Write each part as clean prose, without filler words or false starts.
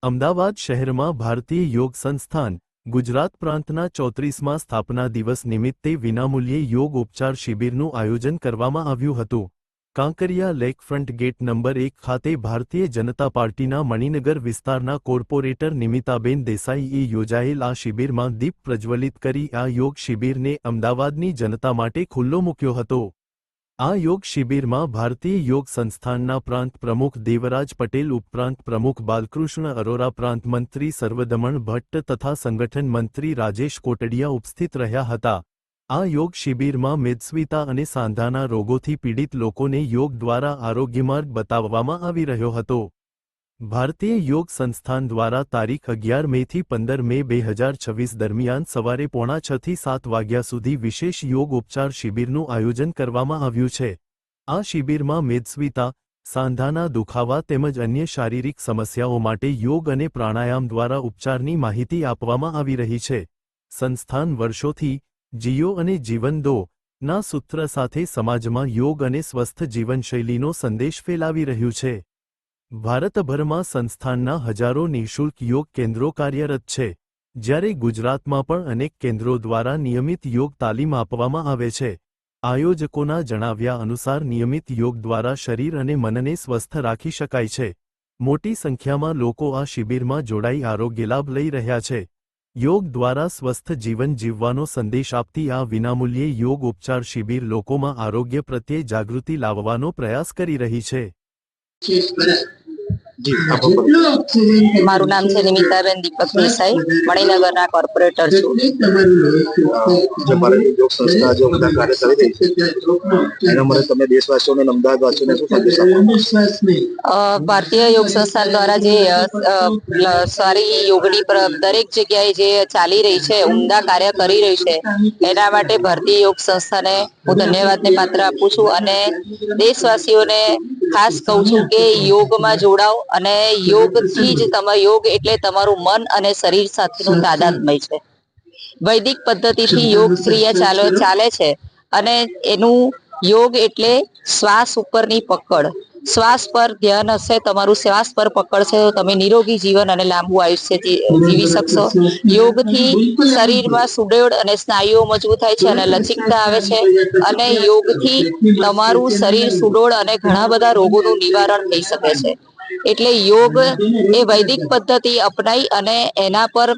અમદાવાદ શહેરમાં ભારતીય યોગ સંસ્થાન ગુજરાત પ્રાંતના 34મા સ્થાપના દિવસ નિમિત્તે વિનામૂલ્યે યોગ ઉપચાર શિબિરનું આયોજન કરવામાં આવ્યું હતું। કાંકરિયા લેકફ્રન્ટ ગેટ નંબર 1 ખાતે ભારતીય જનતા પાર્ટીના મણિનગર વિસ્તારના કોર્પોરેટર નિમિતાબેન દેસાઈએ યોજાયેલ આ શિબિરમાં દીપ પ્રજ્વલિત કરી આ યોગ શિબિરને અમદાવાદની જનતા માટે ખુલ્લો મૂક્યો હતો। આ યોગ શિબિરમાં ભારતીય યોગ સંસ્થાનના પ્રાંત પ્રમુખ દેવરાજ પટેલ, ઉપપ્રાંત પ્રમુખ બાલકૃષ્ણ અરોરા, પ્રાંત મંત્રી સર્વદમણ ભટ્ટ તથા સંગઠન મંત્રી રાજેશ કોટડિયા ઉપસ્થિત રહ્યા હતા। આ યોગ શિબિરમાં મેદસ્વીતા અને સાંધાના રોગોથી પીડિત લોકોને યોગ દ્વારા આરોગ્યમાર્ગ બતાવવામાં આવી રહ્યો હતો। ભારતીય યોગ સંસ્થાન દ્વારા તારીખ 11 મેથી 15 મે 2026 દરમિયાન સવારે 6:30 થી 7 વાગ્યા સુધી વિશેષ યોગ ઉપચાર શિબિરનું આયોજન કરવામાં આવ્યું છે। આ શિબિરમાં મેદસ્વીતા, સાંધાના દુખાવા તેમજ અન્ય શારીરિક સમસ્યાઓ માટે યોગ અને પ્રાણાયામ દ્વારા ઉપચારની માહિતી આપવામાં આવી રહી છે। સંસ્થાન વર્ષોથી જીઓ અને જીવન દો ના સૂત્ર સાથે સમાજમાં યોગ અને સ્વસ્થ જીવનશૈલીનો સંદેશ ફેલાવી રહ્યું છે। ભારતભરમાં સંસ્થાનના હજારો નિઃશુલ્ક યોગ કેન્દ્રો કાર્યરત છે, જ્યારે ગુજરાતમાં પણ અનેક કેન્દ્રો દ્વારા નિયમિત યોગ તાલીમ આપવામાં આવે છે। આયોજકોના જણાવ્યા અનુસાર નિયમિત યોગ દ્વારા શરીર અને મનને સ્વસ્થ રાખી શકાય છે। મોટી સંખ્યામાં લોકો આ શિબિરમાં જોડાઈ આરોગ્ય લાભ લઈ રહ્યા છે। યોગ દ્વારા સ્વસ્થ જીવન જીવવાનો સંદેશ આપતી આ વિનામૂલ્યે યોગ ઉપચાર શિબિર લોકોમાં આરોગ્ય પ્રત્યે જાગૃતિ લાવવાનો પ્રયાસ કરી રહી છે। મારું નામ છે નિમિતાબેન દીપક દેસાઈ, મણિનગરના કોર્પોરેટર છું। યોગ સંસ્થા જે ઉમદા કાર્ય કરી રહી છે એના માટે તમે દેશવાસીઓને અને અમદાવાદવાસીઓને શું સંદેશ આપો? ભારતીય યોગ સંસ્થાન દ્વારા જે સારી યોગની દરેક જગ્યાએ જે ચાલી રહી છે, ઉમદા કાર્ય કરી રહી છે, એના માટે ભારતીય યોગ સંસ્થાને હું ધન્યવાદને પાત્ર આપું છું અને દેશવાસીઓને ખાસ કહું છું કે યોગમાં જોડાઓ અને યોગથી જ યોગ એટલે તમારું મન અને શરીર સાથેનું તાદાત્મ્ય છે। વૈદિક પદ્ધતિથી યોગ ક્રિયા ચાલે છે અને એનું યોગ એટલે શ્વાસ ઉપરની પકડ, શ્વાસ પર ધ્યાન હશે, તમારું શ્વાસ પર પકડ છે તો તમે નિરોગી જીવન અને લાંબુ આયુષ્ય જીવી શકશો। યોગથી શરીરમાં સુડોળ અને સ્નાયુઓ મજબૂત થાય છે અને લચકતા આવે છે અને યોગથી તમારું શરીર સુડોળ અને ઘણા બધા રોગોનું નિવારણ થઈ શકે છે। એટલે યોગ એ વૈદિક પદ્ધતિ અપનાવી અને એના પર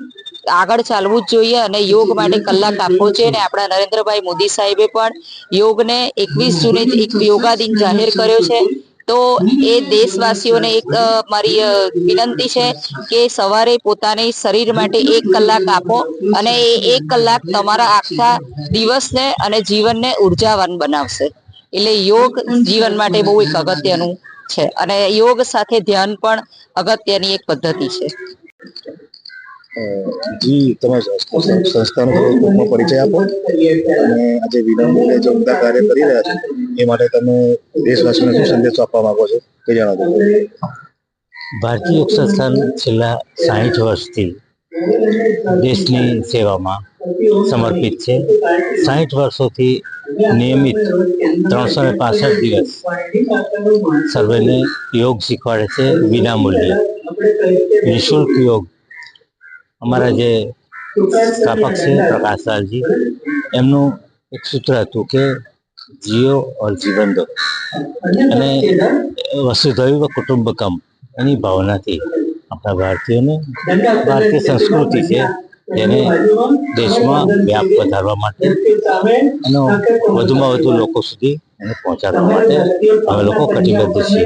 આગળ ચાલવું જ જોઈએ અને યોગ માટે કલાક આપવો જોઈએ। અને આપણા નરેન્દ્રભાઈ મોદી સાહેબે પણ યોગને 21 જૂને એક યોગા દિન જાહેર કર્યો છે। તો એ દેશવાસીઓને એક મારી વિનંતી છે કે સવારે પોતાની શરીર માટે 1 કલાક આપો અને એ 1 કલાક તમારા આખા દિવસને અને જીવનને ઉર્જાવાન બનાવશે। એટલે યોગ જીવન માટે બહુ એક અગત્યનું છે અને યોગ સાથે ધ્યાન પણ અગત્યની એક પદ્ધતિ છે। જી, તમે સંસ્થાનો ટૂંકમાં પરિચય આપો અને આજે વિનામૂલ્યે જે ઉમદા કાર્ય કરી રહ્યા છો એ માટે તમે દેશવાસીઓને શું સંદેશો આપવા માંગો છો તે જણાવો। ભારતીય યોગ સંસ્થાન છેલ્લા 60 વર્ષથી દેશની સેવામાં સમર્પિત છે। 60 વર્ષોથી નિયમિત 365 દિવસ સર્વેને યોગ શીખવાડે છે વિનામૂલ્યે, નિઃશુલ્ક યોગ। અમારા જે સ્થાપક છે પ્રકાશલાલજી, એમનું એક સૂત્ર હતું કે જીઓ ઓર જીવન દો અને વસુધૈવ કુટુંબકમ એની ભાવનાથી આપણા ભારતીયોને ભારતીય સંસ્કૃતિ છે જેને દેશમાં વ્યાપ વધારવા માટે અને વધુમાં વધુ લોકો સુધી એને પહોંચાડવા માટે અમે લોકો કટિબદ્ધ છીએ।